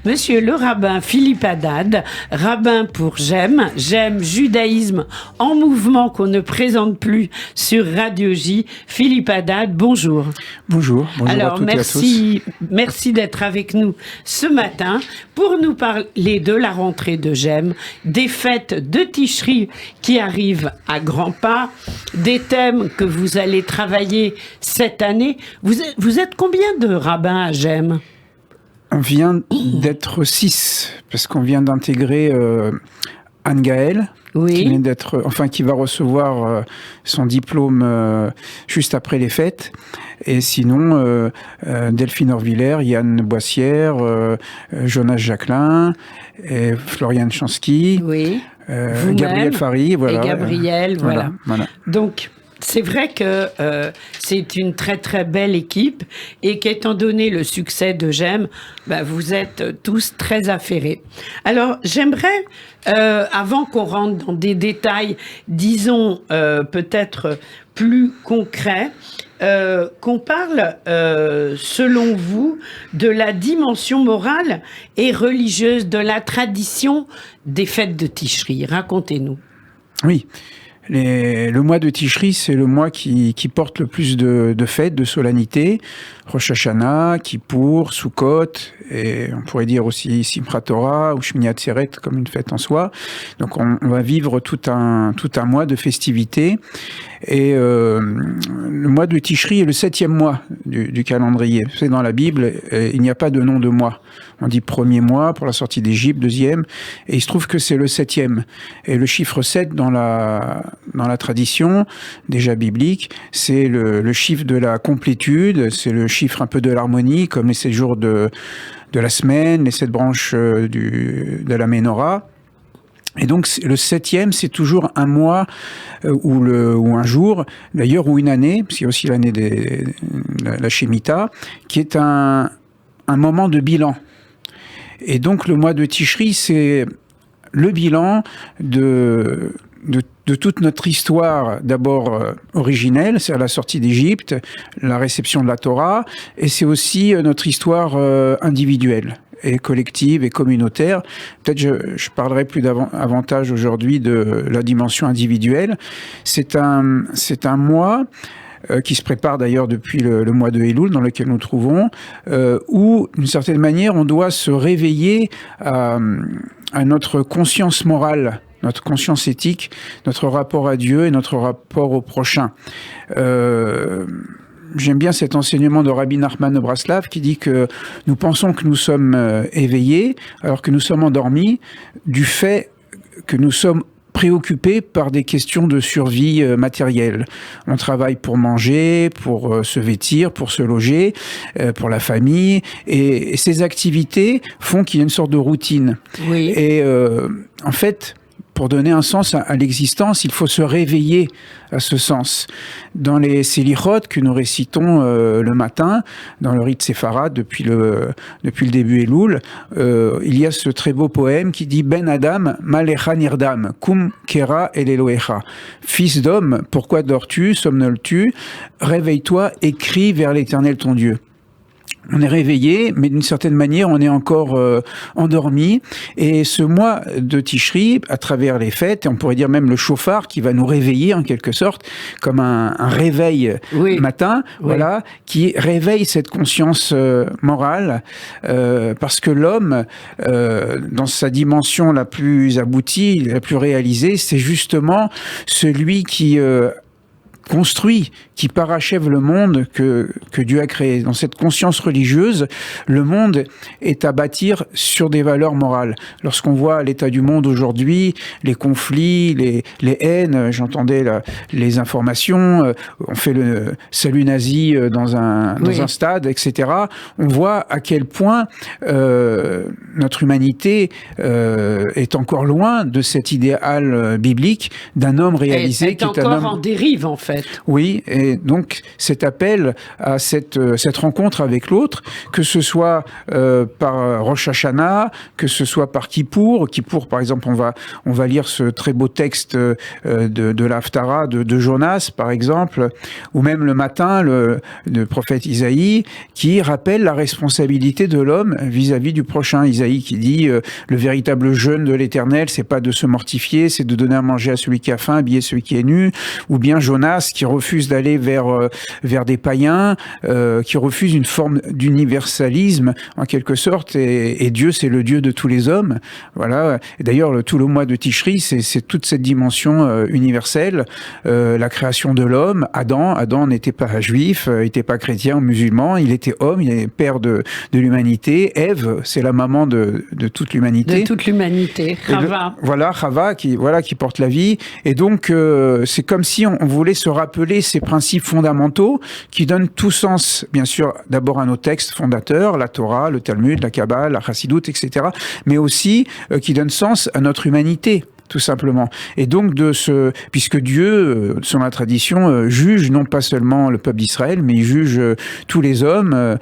Monsieur le rabbin Philippe Haddad, rabbin pour J'aime, judaïsme en mouvement qu'on ne présente plus sur Radio J. Philippe Haddad, bonjour. Bonjour Alors, à toutes et à tous. Merci d'être avec nous ce matin pour nous parler de la rentrée de J'aime, des fêtes de Tishri qui arrivent à grands pas, des thèmes que vous allez travailler cette année. Vous êtes combien de rabbins à J'aime ? On vient d'être 6, parce qu'on vient d'intégrer Anne Gaël, oui. qui va recevoir son diplôme juste après les fêtes. Et sinon, Delphine Orvillers, Yann Boissière, Jonas Jacquelin, et Floriane Chansky, oui. Gabriel Fary, voilà. Et Gabriel, voilà. Donc, c'est vrai que c'est une très très belle équipe et qu'étant donné le succès de J'aime, vous êtes tous très affairés. Alors j'aimerais, avant qu'on rentre dans des détails, disons peut-être plus concrets, qu'on parle, selon vous, de la dimension morale et religieuse de la tradition des fêtes de Tishri. Racontez-nous. Oui. Le mois de Tishri, c'est le mois qui porte le plus de fêtes, de solennités. Rosh Hashanah, Kippour, Sukkot, et on pourrait dire aussi Simchat Torah ou Shmini Atzeret comme une fête en soi. Donc on va vivre tout un mois de festivités. Et le mois de Tishri est le 7e mois du calendrier. Vous savez, dans la Bible, il n'y a pas de nom de mois. On dit premier mois pour la sortie d'Égypte, 2e, et il se trouve que c'est le 7e. Et le chiffre 7 dans la tradition, déjà biblique, c'est le chiffre de la complétude, c'est le chiffre un peu de l'harmonie, comme les 7 jours de la semaine, les 7 branches de la Ménorah. Et donc le 7e, c'est toujours un mois ou un jour, d'ailleurs, ou une année, parce qu'il y a aussi l'année de la Shemitah, qui est un moment de bilan. Et donc le mois de Tishri, c'est le bilan de toute notre histoire, d'abord originelle, c'est à la sortie d'Égypte, la réception de la Torah, et c'est aussi notre histoire individuelle et collective et communautaire. Peut-être je parlerai plus davantage aujourd'hui de la dimension individuelle. C'est un mois qui se prépare d'ailleurs depuis le mois de Elul dans lequel nous trouvons, où d'une certaine manière on doit se réveiller à notre conscience morale, notre conscience éthique, notre rapport à Dieu et notre rapport au prochain. J'aime bien cet enseignement de Rabbi Nachman de Braslav qui dit que nous pensons que nous sommes éveillés alors que nous sommes endormis du fait que nous sommes préoccupés par des questions de survie matérielle. On travaille pour manger, pour se vêtir, pour se loger, pour la famille, et ces activités font qu'il y a une sorte de routine. Oui. Et en fait, pour donner un sens à l'existence, il faut se réveiller à ce sens. Dans les Selichot que nous récitons le matin, dans le rite séfarade depuis le début Elul, il y a ce très beau poème qui dit « Ben Adam, malecha nirdam, kum kera el Elohecha » « Fils d'homme, pourquoi dors-tu, somnoles-tu? Réveille-toi et crie vers l'Éternel ton Dieu. » On est réveillé, mais d'une certaine manière, on est encore endormi. Et ce mois de Tishri, à travers les fêtes, et on pourrait dire même le chauffard qui va nous réveiller en quelque sorte, comme un réveil matin, voilà, qui réveille cette conscience morale, parce que l'homme, dans sa dimension la plus aboutie, la plus réalisée, c'est justement celui qui construit, qui parachève le monde que Dieu a créé. Dans cette conscience religieuse, le monde est à bâtir sur des valeurs morales. Lorsqu'on voit l'état du monde aujourd'hui, les conflits, les haines, j'entendais les informations, on fait le salut nazi dans un stade, etc. On voit à quel point notre humanité est encore loin de cet idéal biblique d'un homme réalisé qui est encore en dérive, en fait. fait. Oui, et donc cet appel à cette rencontre avec l'autre, que ce soit par Rosh Hashanah, que ce soit par Kippour, par exemple, on va lire ce très beau texte de l'Haftara de Jonas, par exemple, ou même le matin, le prophète Isaïe, qui rappelle la responsabilité de l'homme vis-à-vis du prochain. Isaïe qui dit le véritable jeûne de l'Éternel, c'est pas de se mortifier, c'est de donner à manger à celui qui a faim, habiller celui qui est nu, ou bien Jonas qui refuse d'aller vers des païens, qui refuse une forme d'universalisme en quelque sorte, et Dieu c'est le Dieu de tous les hommes. Voilà. Et d'ailleurs tout le mois de Tishri, c'est toute cette dimension universelle, la création de l'homme. Adam n'était pas juif, il n'était pas chrétien ou musulman, il était homme, il est père de l'humanité. Ève, c'est la maman de toute l'humanité. De toute l'humanité, Chava. Chava qui porte la vie. Et donc, c'est comme si on voulait se rappeler ces principes fondamentaux qui donnent tout sens, bien sûr, d'abord à nos textes fondateurs, la Torah, le Talmud, la Kabbale, la Chassidoute, etc., mais aussi qui donnent sens à notre humanité, tout simplement. Et donc, puisque Dieu, selon la tradition, juge non pas seulement le peuple d'Israël, mais il juge tous les hommes,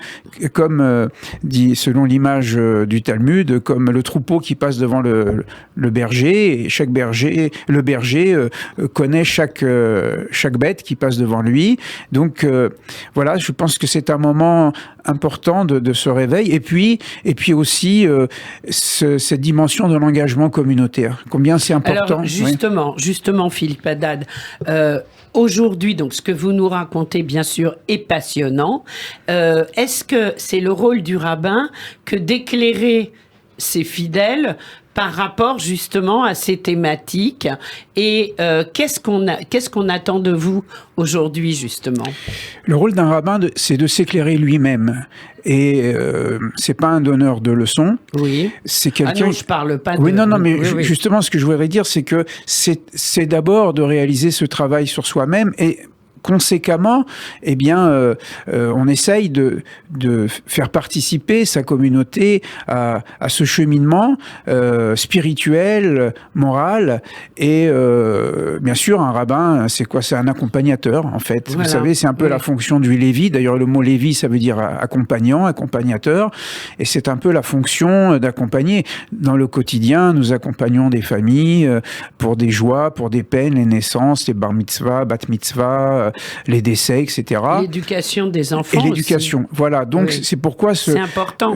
comme dit selon l'image du Talmud, comme le troupeau qui passe devant le berger, et le berger connaît chaque bête qui passe devant lui. Donc, voilà, je pense que c'est un moment important de ce réveil. Et puis aussi, cette dimension de l'engagement communautaire. Combien c'est important. Alors, justement, Philippe Haddad, aujourd'hui, donc, ce que vous nous racontez, bien sûr, est passionnant. Est-ce que c'est le rôle du rabbin que d'éclairer ses fidèles par rapport justement à ces thématiques, et qu'est-ce qu'on attend de vous aujourd'hui justement? Le rôle d'un rabbin, c'est de s'éclairer lui-même, et c'est pas un donneur de leçons. Oui. C'est quelqu'un. Ah non, je parle pas de. Oui, non, mais justement, ce que je voudrais dire, c'est que c'est d'abord de réaliser ce travail sur soi-même, et conséquemment, eh bien, on essaye de faire participer sa communauté à ce cheminement spirituel, moral, et bien sûr, un rabbin, c'est quoi? C'est un accompagnateur, en fait. Voilà. Vous savez, c'est un peu la fonction du Lévi. D'ailleurs, le mot Lévi, ça veut dire accompagnant, accompagnateur, et c'est un peu la fonction d'accompagner. Dans le quotidien, nous accompagnons des familles pour des joies, pour des peines, les naissances, les bar mitzvah, bat mitzvah, les décès, etc. L'éducation des enfants. Et l'éducation, aussi. Voilà. Donc, oui. C'est pourquoi c'est important.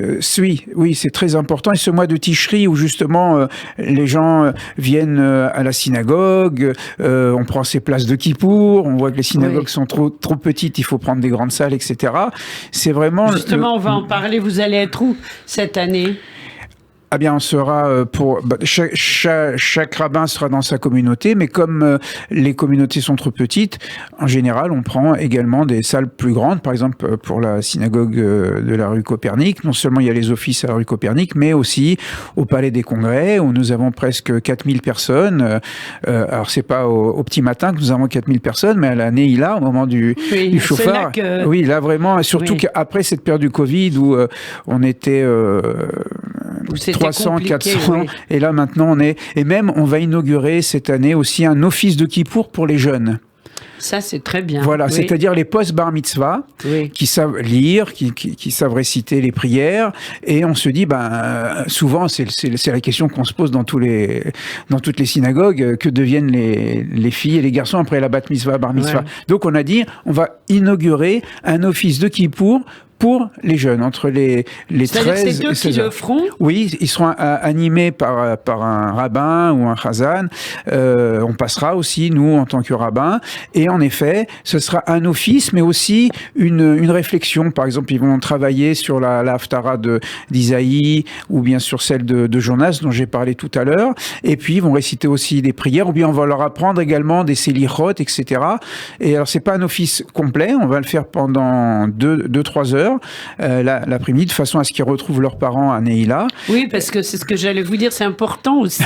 Oui, c'est très important. Et ce mois de Tishri, où justement, les gens viennent à la synagogue, on prend ses places de Kippour, on voit que les synagogues sont trop petites, il faut prendre des grandes salles, etc. C'est vraiment... Justement, on va en parler. Vous allez être où cette année ? Ah bien, on sera chaque rabbin sera dans sa communauté, mais comme les communautés sont trop petites, en général, on prend également des salles plus grandes. Par exemple, pour la synagogue de la rue Copernic, non seulement il y a les offices à la rue Copernic, mais aussi au Palais des Congrès, où nous avons presque 4000 personnes. Alors, c'est pas au petit matin que nous avons 4000 personnes, mais à la Neila, au moment du chauffard. Oui, là vraiment, surtout qu'après cette période du Covid, où on était... 300, 400, et là maintenant on va inaugurer cette année aussi un office de Kippour pour les jeunes. Ça, c'est très bien. Voilà, c'est-à-dire les post-bar mitzvah, qui savent lire, qui savent réciter les prières, et on se dit, souvent, c'est la question qu'on se pose dans toutes les synagogues, que deviennent les filles et les garçons après la bat mitzvah, bar mitzvah. Ouais. Donc on a dit, on va inaugurer un office de Kippour pour les jeunes, entre les 13 et 16 ans. C'est eux qui le feront ? Oui, ils seront animés par un rabbin ou un chazan. On passera aussi, nous, en tant que rabbin. Et en effet, ce sera un office, mais aussi une réflexion. Par exemple, ils vont travailler sur la Haftara d'Isaïe, ou bien sur celle de Jonas, dont j'ai parlé tout à l'heure. Et puis, ils vont réciter aussi des prières, ou bien on va leur apprendre également des selichot, etc. Et alors, c'est pas un office complet. On va le faire pendant 2-3 heures. heures l'après-midi, de façon à ce qu'ils retrouvent leurs parents à Neila. Oui, parce que c'est ce que j'allais vous dire, c'est important aussi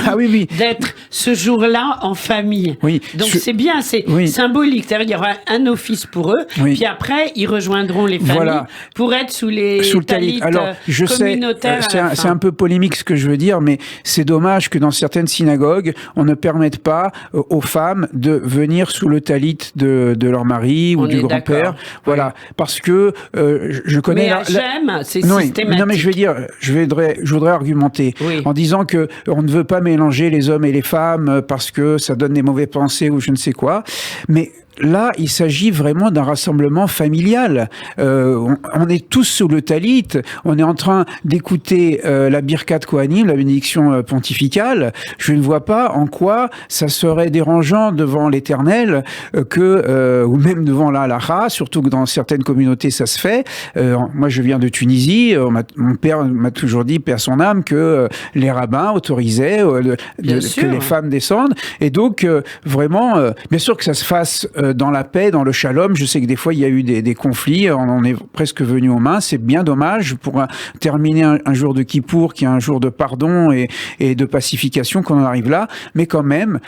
d'être ce jour-là en famille. Oui. Donc c'est bien, c'est symbolique. C'est-à-dire qu'il y aura un office pour eux, puis après ils rejoindront les familles pour être sous les talit communautaires. C'est un peu polémique ce que je veux dire, mais c'est dommage que dans certaines synagogues, on ne permette pas aux femmes de venir sous le talit de leur mari ou du grand-père. Voilà, parce que je connais... Mais c'est systématique. Non, mais je voudrais argumenter en disant que on ne veut pas mélanger les hommes et les femmes parce que ça donne des mauvaises pensées ou je ne sais quoi, mais là, il s'agit vraiment d'un rassemblement familial. On est tous sous le talit, on est en train d'écouter la Birkat Kohanim, la bénédiction pontificale. Je ne vois pas en quoi ça serait dérangeant devant l'Éternel ou même devant la halacha, surtout que dans certaines communautés ça se fait. Moi, je viens de Tunisie. Mon père m'a toujours dit, paix à son âme, que les rabbins autorisaient que les femmes descendent. Et donc, vraiment, bien sûr que ça se fasse dans la paix, dans le shalom. Je sais que des fois, il y a eu des conflits. On est presque venu aux mains. C'est bien dommage pour terminer un jour de Kippour, qui est un jour de pardon et de pacification, qu'on en arrive là. Mais quand même,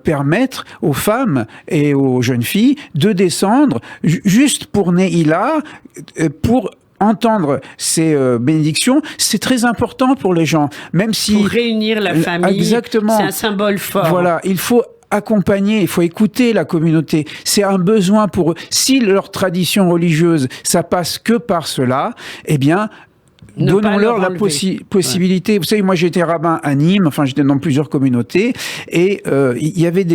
permettre aux femmes et aux jeunes filles de descendre juste pour Neila, pour entendre ces bénédictions, c'est très important pour les gens. Même si... Pour réunir la famille. Exactement. C'est un symbole fort. Voilà. Il faut accompagner, il faut écouter la communauté. C'est un besoin pour eux. Si leur tradition religieuse, ça passe que par cela, eh bien, donnons-leur la possibilité. Vous savez, moi j'étais rabbin à Nîmes, enfin j'étais dans plusieurs communautés, et il y avait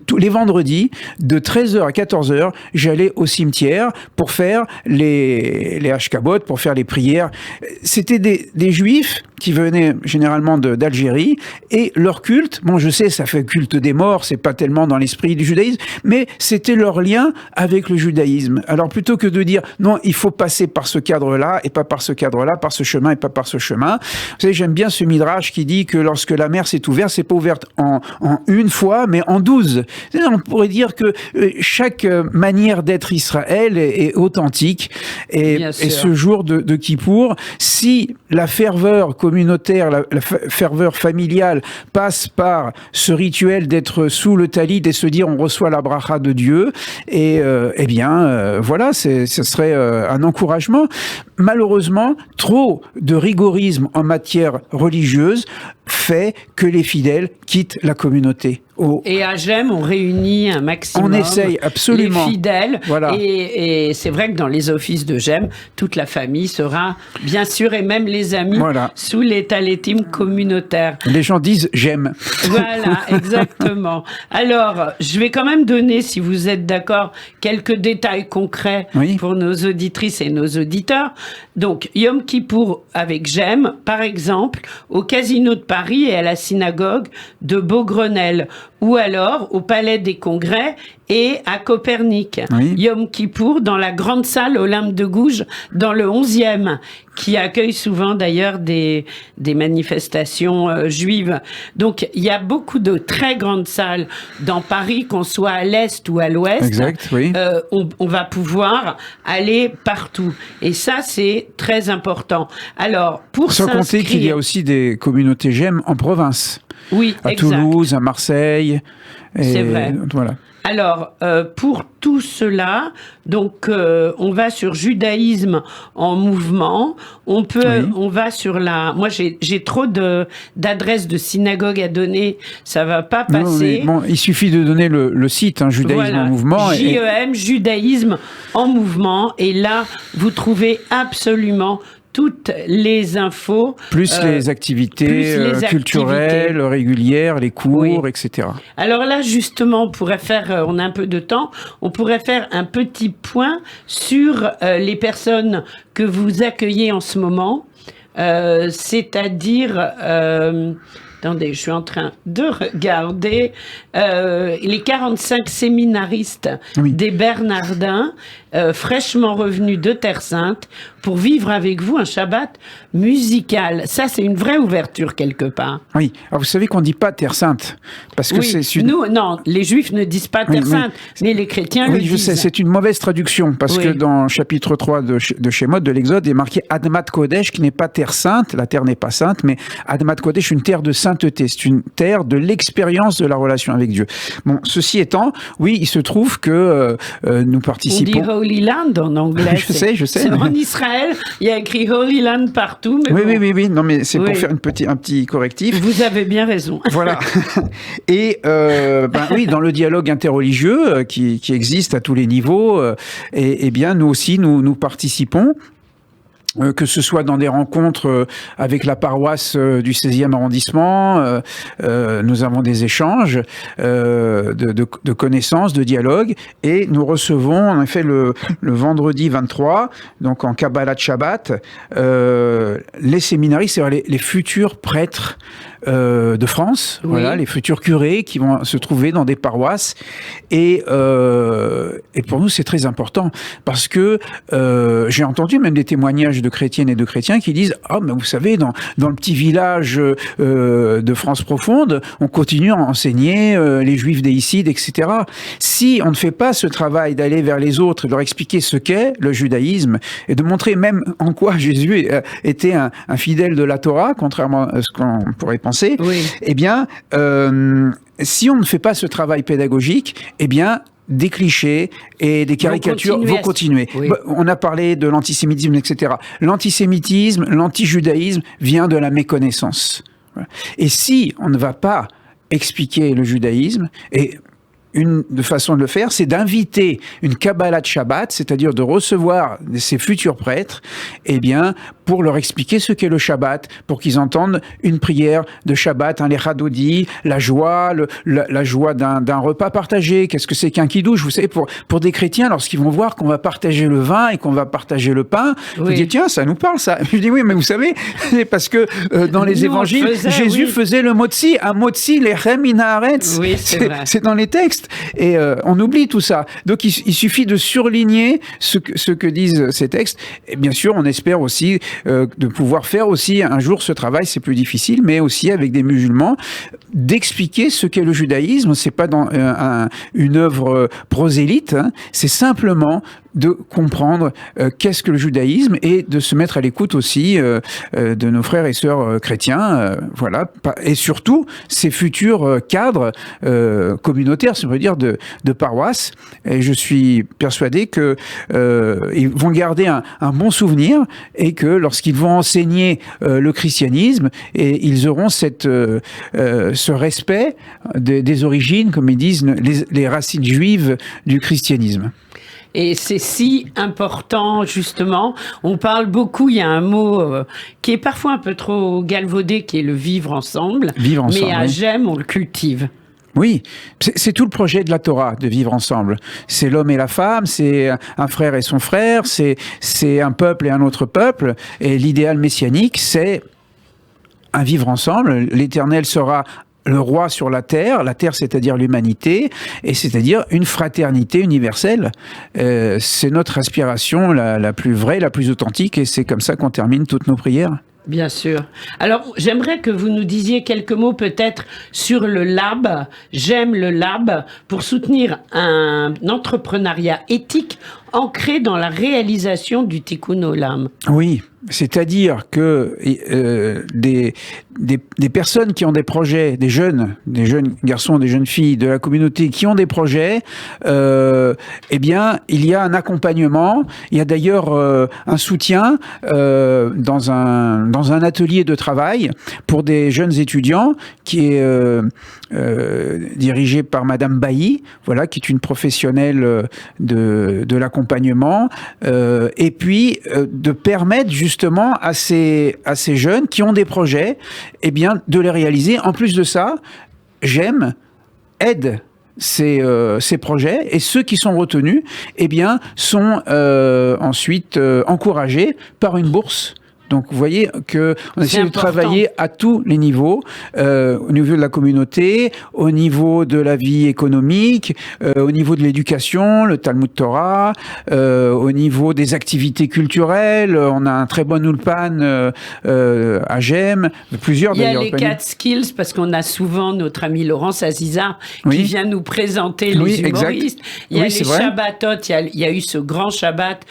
tous les vendredis, de 13h à 14h, j'allais au cimetière pour faire les hashkabot, pour faire les prières. C'était des juifs qui venaient généralement d'Algérie, et leur culte, bon je sais, ça fait culte des morts, c'est pas tellement dans l'esprit du judaïsme, mais c'était leur lien avec le judaïsme. Alors plutôt que de dire, non, il faut passer par ce cadre-là, et pas par ce cadre-là, par ce chemin et pas par ce chemin. Vous savez, j'aime bien ce midrash qui dit que lorsque la mer s'est ouverte, c'est pas ouverte en une fois, mais en 12. On pourrait dire que chaque manière d'être Israël est authentique. Et ce jour de Kippour, si la ferveur communautaire, la ferveur familiale passe par ce rituel d'être sous le talit et se dire on reçoit la bracha de Dieu, et eh bien, voilà, ce serait un encouragement. Malheureusement, trop de rigorisme en matière religieuse fait que les fidèles quittent la communauté. Et à GEM, on réunit un maximum. On essaye absolument. Les fidèles. Voilà. Et c'est vrai que dans les offices de GEM, toute la famille sera, bien sûr, et même les amis, sous les talétim communautaires. Les gens disent j'aime. Voilà, exactement. Alors, je vais quand même donner, si vous êtes d'accord, quelques détails concrets pour nos auditrices et nos auditeurs. Donc, Yom Kippour avec GEM, par exemple, au Casino de Paris et à la synagogue de Beaugrenelle, ou alors au Palais des Congrès et à Copernic. Yom Kippour dans la grande salle Olympe de Gouges, dans le 11e, qui accueille souvent d'ailleurs des manifestations juives. Donc il y a beaucoup de très grandes salles dans Paris, qu'on soit à l'est ou à l'ouest. Exact, oui. On va pouvoir aller partout. Et ça, c'est très important. Alors, pour sans compter qu'il y a aussi des communautés GEM en province. Oui, à Toulouse, à Marseille. C'est vrai. Voilà. Alors, pour tout cela, donc on va sur judaïsme en mouvement. On va sur moi j'ai trop d'adresses de synagogues à donner, ça va pas passer. Non, il suffit de donner le site, judaïsme en mouvement. JEM, judaïsme en mouvement, et là vous trouvez absolument toutes les infos. Plus les activités culturelles, régulières, les cours, etc. Alors là, justement, on a un peu de temps, on pourrait faire un petit point sur les personnes que vous accueillez en ce moment, c'est-à-dire... Attendez, je suis en train de regarder les 45 séminaristes des Bernardins, fraîchement revenus de Terre Sainte, pour vivre avec vous un Shabbat musical. Ça, c'est une vraie ouverture quelque part. Oui. Alors, vous savez qu'on ne dit pas Terre Sainte. Parce que c'est une... Nous, non, les Juifs ne disent pas Terre Sainte, mais les chrétiens le disent. Oui, je sais, c'est une mauvaise traduction, parce que dans le chapitre 3 de Shemot, de l'Exode, il est marqué Admat Kodesh, qui n'est pas terre sainte, la terre n'est pas sainte, mais Admat Kodesh, une terre de sainteté, c'est une terre de l'expérience de la relation avec Dieu. Bon, ceci étant, oui, il se trouve que nous participons... On dit Holy Land en anglais. Je sais. En Israël, il y a écrit Holy Land partout. Mais oui, non, mais c'est pour faire un petit correctif. Vous avez bien raison. Voilà. Et oui, dans le dialogue interreligieux qui existe à tous les niveaux, et bien nous aussi nous participons. Que ce soit dans des rencontres avec la paroisse du 16e arrondissement, nous avons des échanges de connaissances, de dialogues, et nous recevons en effet le vendredi 23, donc en Kabbalat Shabbat, les séminaristes, c'est-à-dire les futurs prêtres de France, voilà, les futurs curés qui vont se trouver dans des paroisses, et pour nous c'est très important, parce que j'ai entendu même des témoignages de chrétiennes et de chrétiens qui disent « Ah, mais vous savez, dans le petit village de France profonde, on continue à enseigner les juifs déicides, etc. » Si on ne fait pas ce travail d'aller vers les autres, de leur expliquer ce qu'est le judaïsme, et de montrer même en quoi Jésus était un fidèle de la Torah, contrairement à ce qu'on pourrait penser, eh bien, si on ne fait pas ce travail pédagogique, eh bien, des clichés et des caricatures vont continuer. On a parlé de l'antisémitisme, etc. L'antisémitisme, l'antijudaïsme vient de la méconnaissance. Et si on ne va pas expliquer le judaïsme, et une façon de le faire, c'est d'inviter une Kabbalat Shabbat, c'est-à-dire de recevoir ces futurs prêtres, eh bien, pour leur expliquer ce qu'est le Shabbat, pour qu'ils entendent une prière de Shabbat, un Lechadodi, la joie, la joie d'un repas partagé. Qu'est-ce que c'est qu'un kiddush? Vous savez, pour des chrétiens, lorsqu'ils vont voir qu'on va partager le vin et qu'on va partager le pain, vous dites, tiens, ça nous parle, ça. Je dis, oui, mais vous savez, c'est parce que dans les évangiles, Jésus faisait le motzi, un motzi lechem min haaretz. Oui, c'est dans les textes. Et on oublie tout ça. Donc il suffit de surligner ce que disent ces textes. Et bien sûr, on espère aussi de pouvoir faire aussi un jour ce travail, c'est plus difficile, mais aussi avec des musulmans, d'expliquer ce qu'est le judaïsme. C'est pas dans une œuvre prosélyte, hein, c'est simplement de comprendre qu'est-ce que le judaïsme et de se mettre à l'écoute aussi de nos frères et sœurs chrétiens, voilà, et surtout ces futurs cadres communautaires, si on veut dire, de paroisse. Et je suis persuadé que ils vont garder un bon souvenir, et que lorsqu'ils vont enseigner le christianisme, et ils auront ce respect des origines, comme ils disent, les racines juives du christianisme. Et c'est si important, justement. On parle beaucoup, il y a un mot qui est parfois un peu trop galvaudé, qui est le vivre ensemble. Vivre ensemble, mais à Gêmes, on le cultive. Oui, c'est tout le projet de la Torah, de vivre ensemble. C'est l'homme et la femme, c'est un frère et son frère, c'est un peuple et un autre peuple. Et l'idéal messianique, c'est un vivre ensemble. L'Éternel sera le roi sur la terre c'est-à-dire l'humanité, et c'est-à-dire une fraternité universelle. C'est notre aspiration la plus vraie, la plus authentique, et c'est comme ça qu'on termine toutes nos prières. Bien sûr. Alors, j'aimerais que vous nous disiez quelques mots peut-être sur le Lab. J'aime le Lab pour soutenir un entrepreneuriat éthique ancré dans la réalisation du Tikkun Olam. Oui, c'est-à-dire que des personnes qui ont des projets, des jeunes garçons, des jeunes filles de la communauté qui ont des projets, eh bien, il y a un accompagnement. Il y a d'ailleurs un soutien dans un atelier de travail pour des jeunes étudiants qui est dirigé par Madame Bailly, voilà, qui est une professionnelle de l'accompagnement, et puis de permettre justement à ces jeunes qui ont des projets, eh bien, de les réaliser. En plus de ça, aide ces projets, et ceux qui sont retenus, eh bien, sont ensuite encouragés par une bourse Donc vous voyez qu'on essaie de travailler à tous les niveaux, au niveau de la communauté, au niveau de la vie économique, au niveau de l'éducation, le Talmud Torah, au niveau des activités culturelles. On a un très bon ulpan à Gem, plusieurs d'ailleurs. Il y a les 4 skills, parce qu'on a souvent notre ami Laurence Aziza qui vient nous présenter les humoristes. Il y a les Shabbatot, il y a eu ce grand Shabbat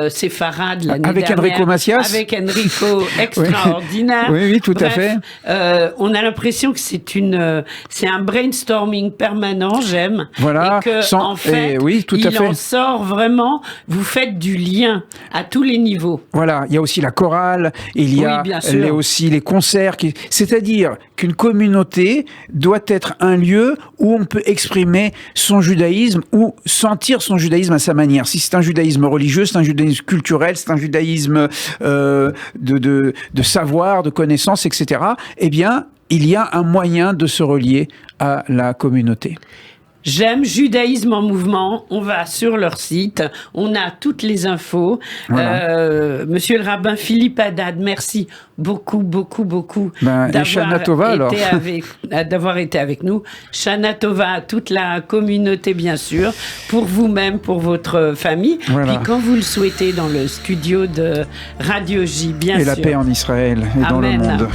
séfarade l'année dernière. Avec Enrico Macias. Avec Enrico, extraordinaire. Oui, tout à fait. On a l'impression que c'est un brainstorming permanent, j'aime. Voilà. Et que, en fait, il en sort vraiment, vous faites du lien à tous les niveaux. Voilà. Il y a aussi la chorale, il y a aussi les concerts. C'est-à-dire qu'une communauté doit être un lieu où on peut exprimer son judaïsme ou sentir son judaïsme à sa manière. Si c'est un judaïsme religieux, c'est un judaïsme culturel, c'est un judaïsme de savoir, de connaissance, etc., eh bien, il y a un moyen de se relier à la communauté. J'aime Judaïsme en mouvement. On va sur leur site. On a toutes les infos. Voilà. Monsieur le rabbin Philippe Haddad, merci beaucoup d'avoir été avec nous. Shana Tova à toute la communauté, bien sûr. Pour vous-même, pour votre famille. Voilà. Puis quand vous le souhaitez, dans le studio de Radio J, bien sûr. Et la paix en Israël et dans le monde.